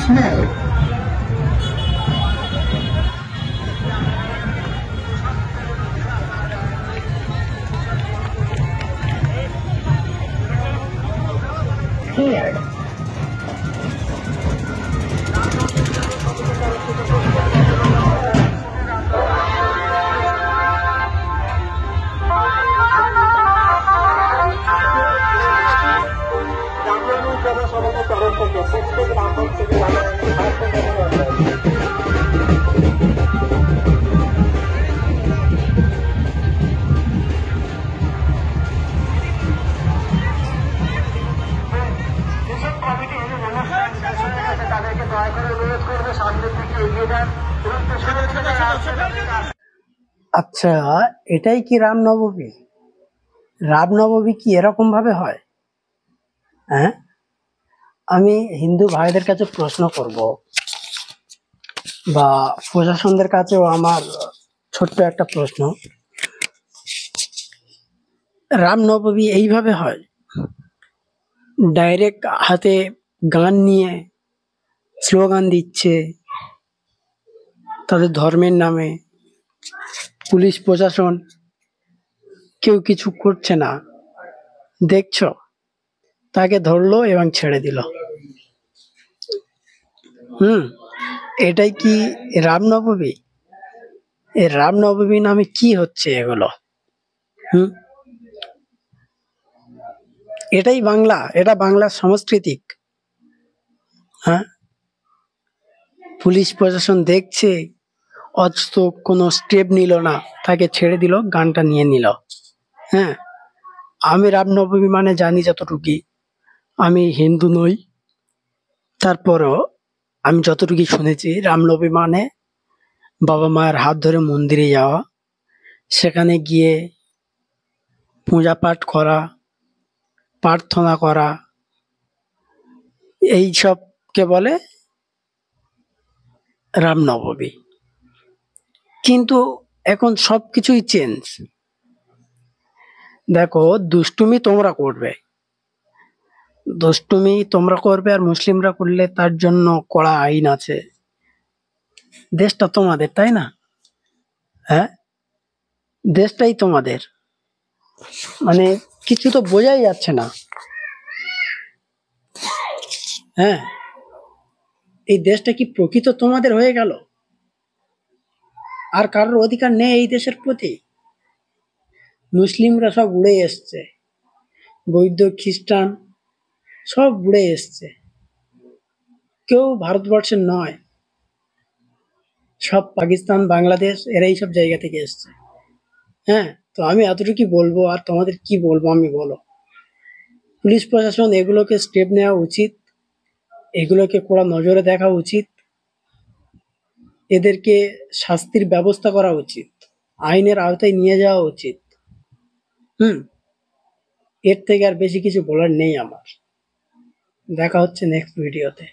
Mode. Cleared. আচ্ছা, এটাই কি রামনবমী? রামনবমী কি এরকম ভাবে হয়? হ্যাঁ, আমি হিন্দু ভাইদের কাছে প্রশ্ন করব, বা প্রশাসনদের কাছেও আমার ছোট্ট একটা প্রশ্ন। রামনবমী এইভাবে হয়? ডাইরেক্ট হাতে গান নিয়ে স্লোগান দিচ্ছে তাদের ধর্মের নামে, পুলিশ প্রশাসন কেউ কিছু করছে না, দেখছো, তাকে ধরলো এবং ছেড়ে দিল। এটাই কি রামনবমী? এই রামনবমী নামে কি হচ্ছে এগুলো? এটাই বাংলা? এটা বাংলার সাংস্কৃতিক? হ্যাঁ, পুলিশ প্রশাসন দেখছে, অথচ কোনো স্টেপ নিল না, তাকে ছেড়ে দিল, গানটা নিয়ে নিল। হ্যাঁ, আমি রামনবমী মানে জানি যতটুকু, আমি হিন্দু নই, তারপরও আমি যতটুকু শুনেছি রামনবমী মানে বাবা মায়ের হাত ধরে মন্দিরে যাওয়া, সেখানে গিয়ে পূজা পাঠ করা, প্রার্থনা করা, এই সবকে বলে রামনবমী। কিন্তু এখন সবকিছুই চেঞ্জ। দেখো, দুষ্টুমি তোমরা করবে, আর মুসলিমরা করলে তার জন্য কড়া আইন আছে। দেশটা তোমাদের, তাই না? হ্যাঁ, দেশটাই তোমাদের, মানে কিছু তো বোঝাই যাচ্ছে না। হ্যাঁ, এই দেশটা কি প্রকৃত তোমাদের হয়ে গেল? আর কারোর অধিকার নেই এই দেশের প্রতি? মুসলিমরা সব উড়ে এসছে, বৌদ্ধ খ্রিস্টান সব উড়ে এসছে, কেউ ভারতবর্ষের নয়, সব পাকিস্তান, বাংলাদেশ, এরা এইসব জায়গা থেকে এসছে। হ্যাঁ, তো আমি এতটুকু বলবো, আর তোমাদের কি বলবো আমি বলো। পুলিশ প্রশাসন এগুলোকে স্টেপ নেওয়া উচিত, এগুলোকে কড়া নজরে দেখা উচিত, এদেরকে শাস্তির ব্যবস্থা করা উচিত, আইনের আওতায় নিয়ে যাওয়া উচিত। এর থেকে আর বেশি কিছু বলার নেই আমার। দেখা হচ্ছে নেক্সট ভিডিওতে।